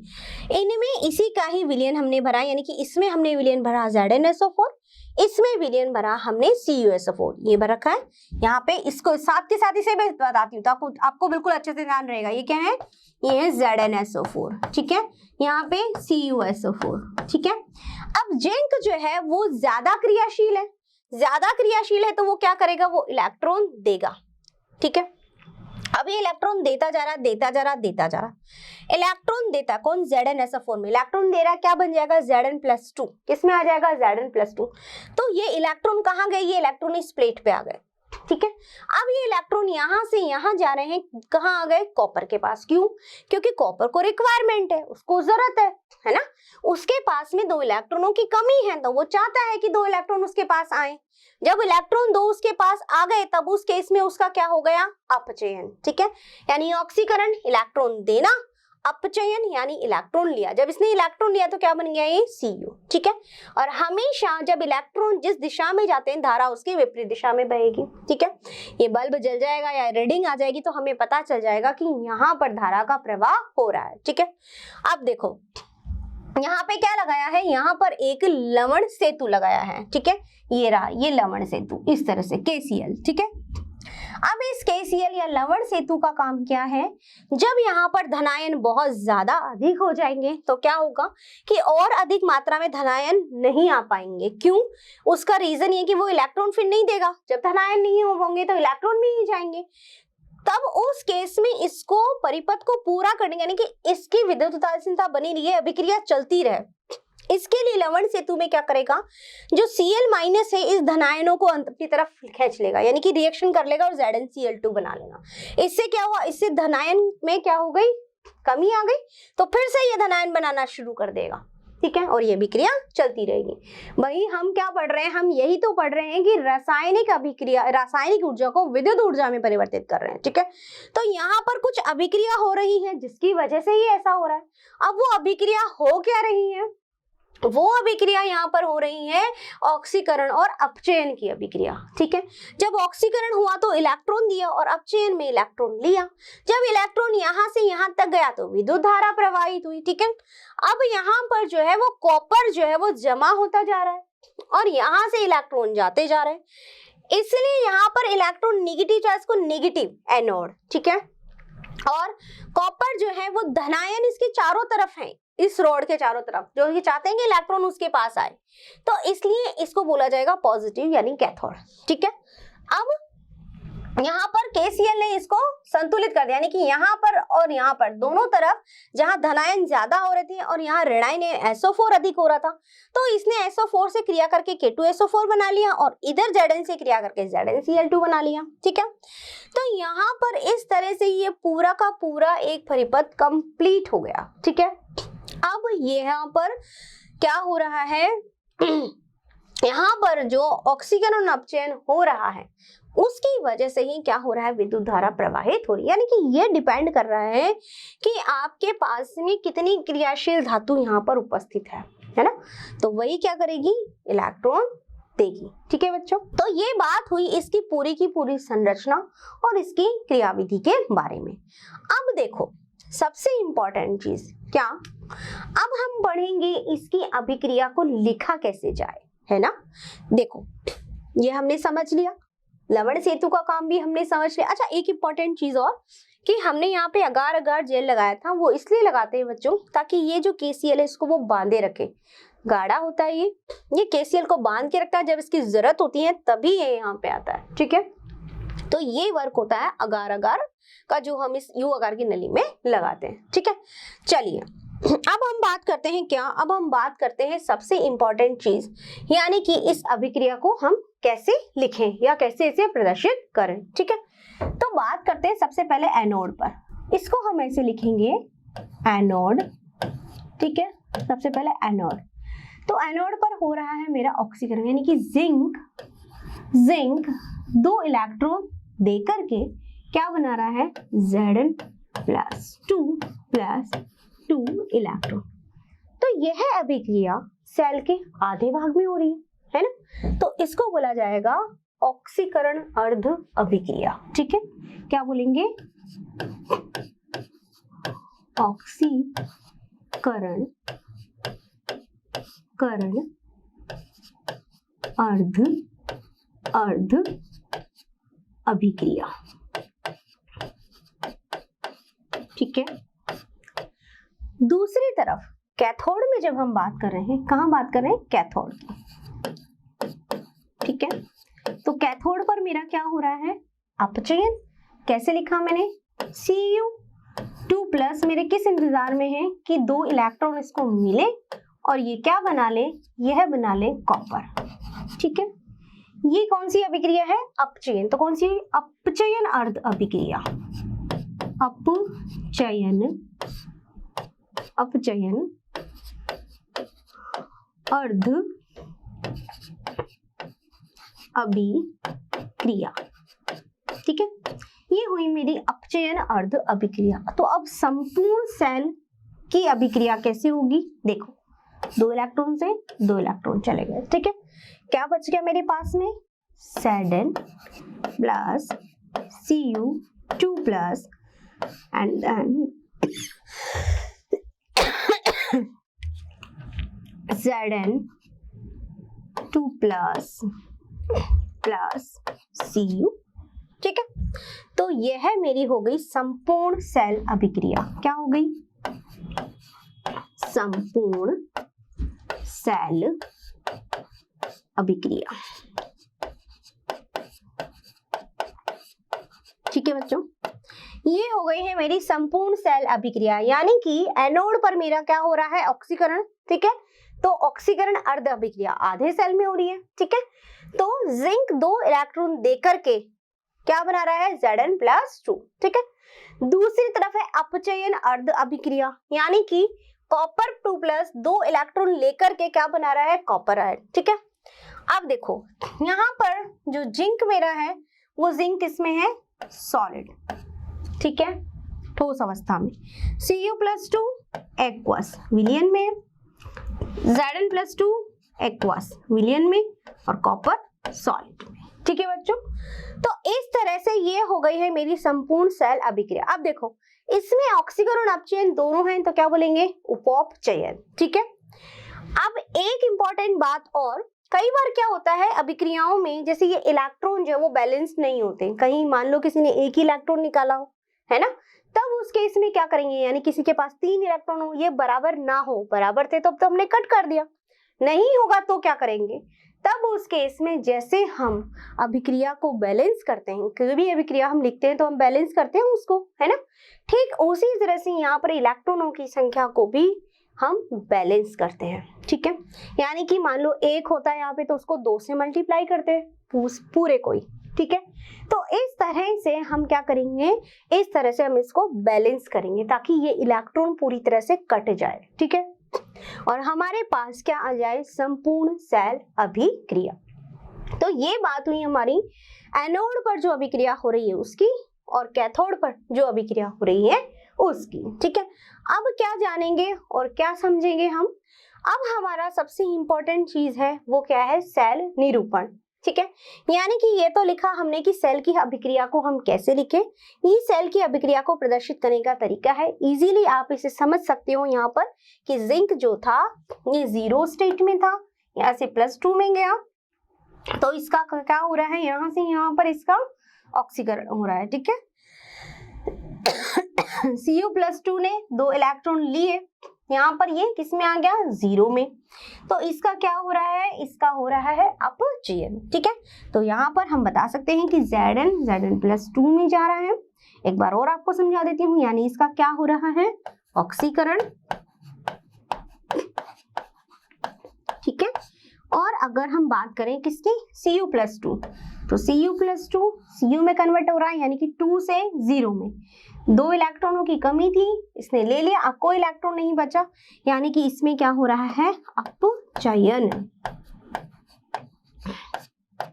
इनमें इसी का ही विलयन हमने भरा, यानी कि इसमें हमने विलयन भरा ZnSO4, इसमें विलयन भरा हमने CuSO4, ये भर रखा है यहाँ पे। इसको साथ के साथ इसे मैं बताती हूँ तो आपको बिल्कुल अच्छे से ध्यान रहेगा। ये क्या है, ये है ZnSO4, ठीक है, यहाँ पे CuSO4, ठीक है। अब जिंक जो है वो ज्यादा क्रियाशील है, ज्यादा क्रियाशील है तो वो क्या करेगा, वो इलेक्ट्रॉन देगा, ठीक है। अब ये इलेक्ट्रॉन देता जा रहा, देता जा रहा, देता जा रहा, इलेक्ट्रॉन देता कौन, ZnSO4 में इलेक्ट्रॉन दे रहा, क्या बन जाएगा, Zn+2, किसमें आ जाएगा, Zn+2। तो ये इलेक्ट्रॉन कहाँ गए, ये इलेक्ट्रॉन इस प्लेट पे आ गए, ठीक है। अब ये इलेक्ट्रॉन यहाँ से यहाँ जा रहे हैं, कहाँ आ गए, कॉपर के पास। क्यों, क्योंकि कॉपर को रिक्वायरमेंट है, उसको जरूरत है ना। उसके पास में 2 इलेक्ट्रॉनों की कमी है, तो वो चाहता है कि 2 इलेक्ट्रॉन उसके पास आए। जब इलेक्ट्रॉन 2 उसके पास आ गए, तब उस केस में उसका क्या हो गया, अपचयन, ठीक है। यानी ऑक्सीकरण, इलेक्ट्रॉन देना, अपचयन यानी इलेक्ट्रॉन लिया। जब इसने इलेक्ट्रॉन लिया तो क्या बन गया, ये Cu, ठीक है। और हमेशा जब इलेक्ट्रॉन जिस दिशा में जाते हैं, धारा उसके विपरीत दिशा में बहेगी, ठीक है। ये बल्ब जल जाएगा या रीडिंग आ जाएगी तो हमें पता चल जाएगा कि यहाँ पर धारा का प्रवाह हो रहा है, ठीक है। अब देखो यहाँ पे क्या लगाया है, यहाँ पर एक लवण सेतु लगाया है, ठीक है। ये रहा, ये लवण सेतु, इस तरह से KCl, ठीक है। अब इस KCl या लवण सेतु का काम क्या है, जब यहाँ पर धनायन बहुत ज्यादा अधिक हो जाएंगे तो क्या होगा कि और अधिक मात्रा में धनायन नहीं आ पाएंगे। क्यों, उसका रीजन ये कि वो इलेक्ट्रॉन फिर नहीं देगा, जब धनायन नहीं होंगे तो इलेक्ट्रॉन भी नहीं जाएंगे। तब उस केस में इसको परिपथ को पूरा करने, यानी कि इसकी विद्युत उदासीनता बनी रही है, अभिक्रिया चलती रहे, इसके लिए लवण सेतु में क्या करेगा, जो Cl- है इस धनायनों को अपनी तरफ खींच लेगा, यानी कि रिएक्शन कर लेगा और ZnCl2 बना लेगा। इससे क्या हुआ, इससे धनायन में क्या हो गई, कमी आ गई, तो फिर से ये धनायन बनाना शुरू कर देगा, ठीक है। और ये अभिक्रिया चलती रहेगी। वही हम क्या पढ़ रहे हैं, हम यही तो पढ़ रहे हैं कि रासायनिक अभिक्रिया, रासायनिक ऊर्जा को विद्युत ऊर्जा में परिवर्तित कर रहे हैं, ठीक है। तो यहाँ पर कुछ अभिक्रिया हो रही है जिसकी वजह से ही ऐसा हो रहा है। अब वो अभिक्रिया हो क्या रही है, वो अभिक्रिया यहाँ पर हो रही है ऑक्सीकरण और अपचयन की अभिक्रिया, ठीक है। जब ऑक्सीकरण हुआ तो इलेक्ट्रॉन दिया और अपचयन में इलेक्ट्रॉन लिया। जब इलेक्ट्रॉन यहाँ से यहाँ तक गया तो विद्युत धारा प्रवाहित हुई, ठीक है। अब यहाँ पर जो है वो कॉपर जो है वो जमा होता जा रहा है और यहाँ से इलेक्ट्रॉन जाते जा रहे हैं, इसलिए यहाँ पर इलेक्ट्रॉन नेगेटिव चार्ज को नेगेटिव एनोड, ठीक है। और कॉपर जो है वो धनायन इसके चारों तरफ है, इस रॉड के चारों तरफ, जो ये चाहते हैं कि इलेक्ट्रॉन उसके पास आए, तो इसलिए इसको बोला जाएगा पॉजिटिव यानी कैथोड, ठीक है। अब यहाँ पर KCl ने इसको संतुलित कर दिया, यानी कि यहाँ पर और यहाँ पर दोनों तरफ जहाँ धनायन ज्यादा हो रहे थे और यहाँ ऋणायन SO4 अधिक हो रहा था, तो इसने SO4 से क्रिया करके K2SO4 बना लिया और इधर Zn से क्रिया करके ZnCl2 बना लिया, ठीक है। तो यहाँ पर इस तरह से ये पूरा का पूरा एक परिपथ कंप्लीट हो गया, ठीक है। अब ये यहाँ पर क्या हो रहा है, यहाँ पर जो ऑक्सीकरण अपचयन हो रहा है उसकी वजह से ही क्या हो रहा है, विद्युत धारा प्रवाहित हो रही है। यानी कि ये डिपेंड कर रहा है कि आपके पास में कितनी क्रियाशील धातु यहाँ पर उपस्थित है ना। तो वही क्या करेगी, इलेक्ट्रॉन देगी, ठीक है बच्चों। तो ये बात हुई इसकी पूरी की पूरी संरचना और इसकी क्रियाविधि के बारे में। अब देखो सबसे इंपॉर्टेंट चीज क्या, अब हम पढ़ेंगे इसकी अभिक्रिया को लिखा कैसे जाए, है ना। देखो ये हमने समझ लिया, लवण सेतु का काम भी हमने समझ लिया। अच्छा एक इंपॉर्टेंट चीज और कि हमने यहाँ पे अगार अगार जेल लगाया था, वो इसलिए लगाते हैं बच्चों ताकि ये जो KCl है इसको वो बांधे रखे। गाढ़ा होता है ये KCl को बांध के रखता है, जब इसकी जरूरत होती है तभी ये यहाँ पे आता है, ठीक है। तो ये वर्क होता है अगार अगार का जो हम इस यू अगार की नली में लगाते हैं, ठीक है। चलिए अब हम बात करते हैं क्या, अब हम बात करते हैं सबसे इंपॉर्टेंट चीज, यानी कि इस अभिक्रिया को हम कैसे लिखें या कैसे इसे प्रदर्शित करें, ठीक है। तो बात करते हैं सबसे पहले एनोड पर। इसको हम ऐसे लिखेंगे एनोड, ठीक है। सबसे पहले एनोड, तो एनोड पर हो रहा है मेरा ऑक्सीकरण, यानी कि जिंक 2 इलेक्ट्रॉन देकर के क्या बना रहा है Zn+2 इलेक्ट्रॉन। तो यह अभिक्रिया सेल के आधे भाग में हो रही है ना, तो इसको बोला जाएगा ऑक्सीकरण अर्ध अभिक्रिया, ठीक है। क्या बोलेंगे, ऑक्सीकरण अर्ध अभिक्रिया, ठीक है। दूसरी तरफ कैथोड में जब हम बात कर रहे हैं, कहां बात कर रहे हैं, कैथोड की, ठीक है। तो कैथोड पर मेरा क्या हो रहा है, अपचयन। कैसे लिखा मैंने, Cu2+ मेरे किस इंतजार में है कि 2 इलेक्ट्रॉन इसको मिले और ये क्या बना ले, यह बना ले कॉपर, ठीक है। ये कौन सी अभिक्रिया है, अपचयन। तो कौन सी, अपचयन अर्ध अभिक्रिया, अपचयन अर्ध अभिक्रिया, ठीक है। ये हुई मेरी अपचयन अर्ध अभिक्रिया। तो अब संपूर्ण सेल की अभिक्रिया कैसे होगी, देखो 2 इलेक्ट्रॉन से 2 इलेक्ट्रॉन चले गए, ठीक है। क्या बच गया मेरे पास में, Zn+Cu2+ and then Zn2+Cu, ठीक है। तो यह मेरी हो गई संपूर्ण सेल अभिक्रिया। क्या हो गई, संपूर्ण सेल अभिक्रिया, ठीक है बच्चों। ये हो गई है मेरी संपूर्ण सेल अभिक्रिया, यानी कि एनोड पर मेरा क्या हो रहा है, ऑक्सीकरण, ठीक है। तो ऑक्सीकरण अर्ध अभिक्रिया आधे सेल में हो रही है, ठीक है। तो जिंक 2 इलेक्ट्रॉन देकर के क्या बना रहा है, Zn+2, ठीक है। दूसरी तरफ है अपचयन अर्ध अभिक्रिया, यानी कि कॉपर 2+ 2 इलेक्ट्रॉन लेकर के क्या बना रहा है, कॉपर आयन, ठीक है। अब देखो यहाँ पर जो जिंक मेरा है वो जिंक किसमें है, सॉलिड, ठीक है, ठोस अवस्था में। Cu+2 एक्वस विलयन में, Zn+2 एक्वस विलयन में और कॉपर सॉलिड में, ठीक है बच्चों। तो इस तरह से ये हो गई है मेरी संपूर्ण सेल अभिक्रिया। अब देखो इसमें ऑक्सीकरण अपचयन दोनों हैं, तो क्या बोलेंगे, उपोपचयन, ठीक है। अब एक इंपॉर्टेंट बात और, कई बार क्या होता है अभिक्रियाओं में, जैसे ये इलेक्ट्रॉन जो है वो बैलेंस नहीं होते, कहीं मान लो किसी ने एक ही इलेक्ट्रॉन निकाला हो, है ना, तब उस केस में क्या करेंगे, यानी किसी के पास 3 इलेक्ट्रॉन हो, ये बराबर ना हो, बराबर थे तो अब तो हमने कट कर दिया, नहीं होगा तो क्या करेंगे, तब उस केस में जैसे हम अभिक्रिया को बैलेंस करते हैं, कोई भी अभिक्रिया हम लिखते हैं तो हम बैलेंस करते हैं उसको, है ना, ठीक उसी तरह से यहाँ पर इलेक्ट्रॉनों की संख्या को भी हम बैलेंस करते हैं, ठीक है। यानी कि मान लो 1 होता है यहाँ पे तो उसको 2 से मल्टीप्लाई करते हैं पूरे को ही, ठीक है। तो इस तरह से हम क्या करेंगे, इस तरह से हम इसको बैलेंस करेंगे ताकि ये इलेक्ट्रॉन पूरी तरह से कट जाए, ठीक है, और हमारे पास क्या आ जाए, संपूर्ण सेल अभिक्रिया। तो ये बात हुई हमारी एनोड पर जो अभिक्रिया हो रही है उसकी, और कैथोड पर जो अभिक्रिया हो रही है उसकी, ठीक है। अब क्या जानेंगे और क्या समझेंगे हम, अब हमारा सबसे इंपॉर्टेंट चीज है वो क्या है, सेल निरूपण। ठीक है, यानी कि ये तो लिखा हमने कि सेल की अभिक्रिया को हम कैसे लिखें। ये सेल की अभिक्रिया को प्रदर्शित करने का तरीका है। इजीली आप इसे समझ सकते हो यहाँ पर कि जिंक जो था ये 0 स्टेट में था, यहाँ से +2 में गया, तो इसका क्या हो रहा है, यहाँ से यहाँ पर इसका ऑक्सीकरण हो रहा है। ठीक है, Cu+2 ने 2 इलेक्ट्रॉन लिए, यहाँ पर ये किस में आ गया, 0 में, तो इसका क्या हो रहा है, इसका हो रहा है अपचयन। ठीक है, तो यहाँ पर हम बता सकते हैं कि Zn+2 में जा रहा है। एक बार और आपको समझा देती हूँ, यानी इसका क्या हो रहा है, ऑक्सीकरण। ठीक है, और अगर हम बात करें किसकी, Cu+2, तो Cu+2 Cu में कन्वर्ट हो रहा है, यानी कि 2 से 0 में 2 इलेक्ट्रॉनों की कमी थी, इसने ले लिया, अब कोई इलेक्ट्रॉन नहीं बचा, यानी कि इसमें क्या हो रहा है, अपचयन।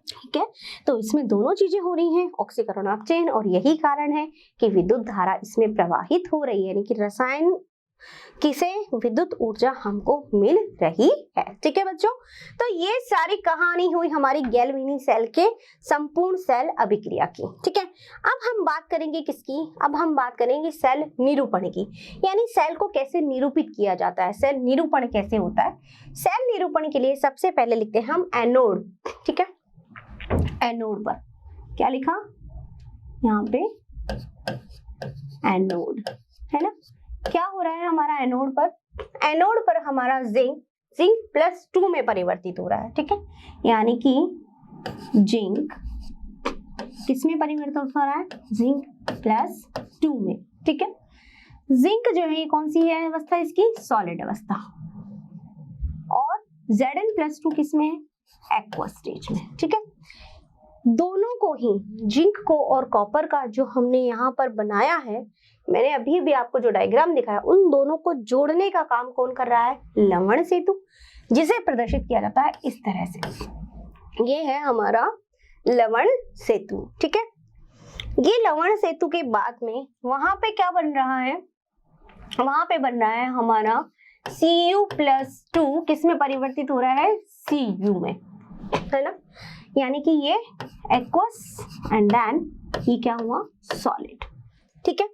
ठीक है, तो इसमें दोनों चीजें हो रही हैं, ऑक्सीकरण अपचयन, और यही कारण है कि विद्युत धारा इसमें प्रवाहित हो रही है, यानी कि रसायन किसे विद्युत ऊर्जा हमको मिल रही है। ठीक है बच्चों, तो ये सारी कहानी हुई हमारी गैल्वेनी सेल के संपूर्ण सेल अभिक्रिया की। ठीक है, अब हम बात करेंगे किसकी, अब हम बात करेंगे सेल निरूपण की, यानी सेल को कैसे निरूपित किया जाता है, सेल निरूपण कैसे होता है। सेल निरूपण के लिए सबसे पहले लिखते हैं हम एनोड। ठीक है, एनोड पर क्या लिखा, यहाँ पे एनोड है ना, क्या हो रहा है हमारा एनोड पर, एनोड पर हमारा जिंक +2 में परिवर्तित हो रहा है। ठीक है, यानी कि जिंक किस में परिवर्तित हो रहा है, जिंक +2 में। ठीक है, जिंक जो है ये कौन सी है अवस्था, इसकी सॉलिड अवस्था, और Zn+2 किस में है, एक्वा स्टेज में। ठीक है, दोनों को ही, जिंक को और कॉपर का जो हमने यहाँ पर बनाया है, मैंने अभी भी आपको जो डायग्राम दिखाया, उन दोनों को जोड़ने का काम कौन कर रहा है, लवण सेतु, जिसे प्रदर्शित किया जाता है इस तरह से। ये है हमारा लवण सेतु। ठीक है, ये लवण सेतु के बाद में वहां पे क्या बन रहा है, वहां पे बन रहा है हमारा Cu+2 किस में परिवर्तित हो रहा है, Cu में, है ना, यानी कि ये एक्वस एंड देन ये क्या हुआ, सॉलिड। ठीक है,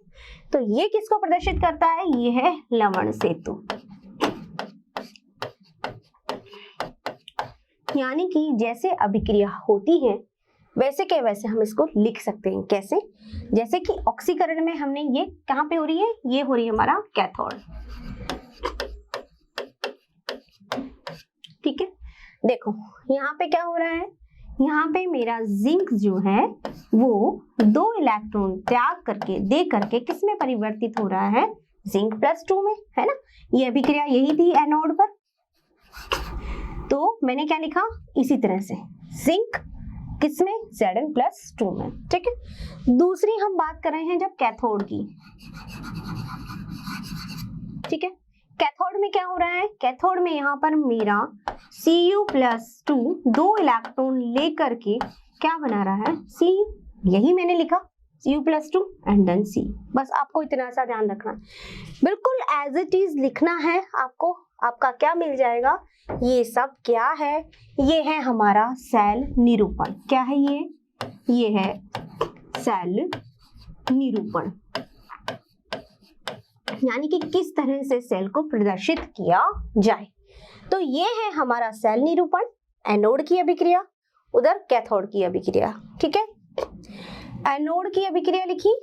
तो ये किसको प्रदर्शित करता है, ये है लवण सेतु, यानी कि जैसे अभिक्रिया होती है वैसे के वैसे हम इसको लिख सकते हैं। कैसे, जैसे कि ऑक्सीकरण में हमने ये कहाँ पे हो रही है, ये हो रही है हमारा कैथोड। ठीक है, देखो यहाँ पे क्या हो रहा है, यहाँ पे मेरा जिंक जो है वो 2 इलेक्ट्रॉन त्याग करके दे करके किस में परिवर्तित हो रहा है, जिंक+2 में, है ना, ये अभिक्रिया यही थी एनोड पर। तो मैंने क्या लिखा, इसी तरह से जिंक किस में, Zn+2 में। ठीक है, दूसरी हम बात कर रहे हैं जब कैथोड की। ठीक है, कैथोड में क्या हो रहा है, कैथोड में यहाँ पर मेरा Cu+2 2 इलेक्ट्रॉन लेकर के क्या बना रहा है, C, यही मैंने लिखा Cu+2 एंड देन C, बस आपको इतना सा ध्यान रखना है, बिल्कुल एज इट इज लिखना है आपको। आपका क्या मिल जाएगा, ये सब क्या है, ये है हमारा सेल निरूपण। क्या है ये है सेल निरूपण, यानी कि किस तरह से सेल को प्रदर्शित किया जाए। तो ये है हमारा सेल निरूपण, एनोड की अभिक्रिया, उधर कैथोड की अभिक्रिया। ठीक है, एनोड की अभिक्रिया लिखी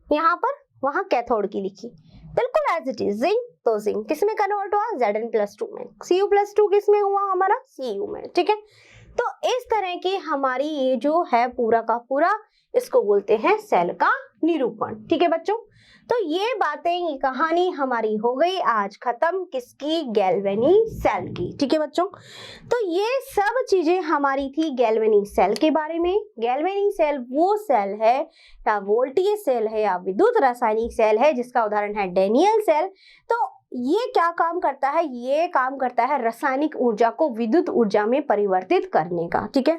यहाँ पर, वहां कैथोड की लिखी, बिल्कुल एज इट इज। जिंक तो जिंक किस में कन्वर्ट हुआ, Zn+2 में, Cu+2 किस में हुआ हमारा, Cu में। ठीक है, तो इस तरह की हमारी ये जो है पूरा का पूरा, इसको बोलते हैं सेल का निरूपण। ठीक है बच्चों, तो ये बातें, ये कहानी हमारी हो गई आज खत्म, किसकी, गैल्वेनी सेल की। ठीक है बच्चों, तो ये सब चीजें हमारी थी गैल्वेनी सेल के बारे में। गैल्वेनी सेल वो सेल है, या वोल्टेज सेल है, या विद्युत रासायनिक सेल है, जिसका उदाहरण है डैनियल सेल। तो ये क्या काम करता है, ये काम करता है रासायनिक ऊर्जा को विद्युत ऊर्जा में परिवर्तित करने का। ठीक है,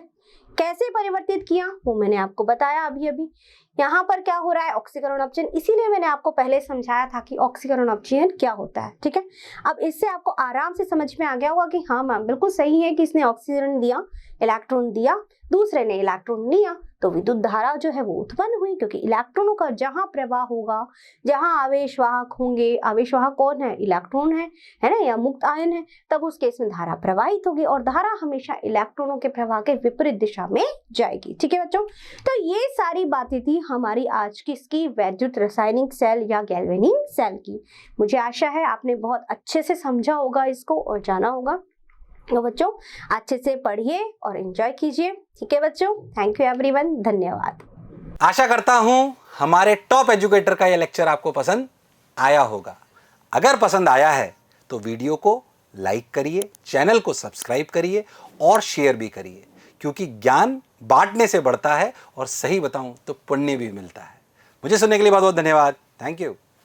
कैसे परिवर्तित किया वो मैंने आपको बताया अभी अभी, यहाँ पर क्या हो रहा है, ऑक्सीकरण अपचयन, इसीलिए मैंने आपको पहले समझाया था कि ऑक्सीकरण अपचयन क्या होता है। ठीक है, अब इससे आपको आराम से समझ में आ गया होगा कि हाँ मैम बिल्कुल सही है कि इसने ऑक्सीकरण दिया, इलेक्ट्रॉन दिया, दूसरे ने इलेक्ट्रॉन लिया, तो विद्युत धारा जो है वो उत्पन्न हुई, क्योंकि इलेक्ट्रॉनों का जहां प्रवाह होगा, जहां आवेश वाहक होंगे, आवेश वाहक कौन है, इलेक्ट्रॉन है ना, या मुक्त आयन है, तब उस केस में धारा प्रवाहित होगी और धारा हमेशा इलेक्ट्रॉनों के प्रवाह के विपरीत दिशा में जाएगी। ठीक है बच्चों, तो ये सारी बातें थी हमारी आज की इसकी वैद्युत रासायनिक सेल या गैल्वेनिक सेल की। मुझे आशा है आपने बहुत अच्छे से समझा होगा इसको और जाना होगा। तो बच्चों अच्छे से पढ़िए और एंजॉय कीजिए। ठीक है बच्चों, थैंक यू एवरीवन, धन्यवाद। आशा करता हूं हमारे टॉप एजुकेटर का यह लेक्चर आपको पसंद आया होगा। अगर पसंद आया है तो वीडियो को लाइक करिए, चैनल को सब्सक्राइब करिए और शेयर भी करिए, क्योंकि ज्ञान बांटने से बढ़ता है और सही बताऊं तो पुण्य भी मिलता है। मुझे सुनने के लिए बहुत बहुत धन्यवाद। Thank you.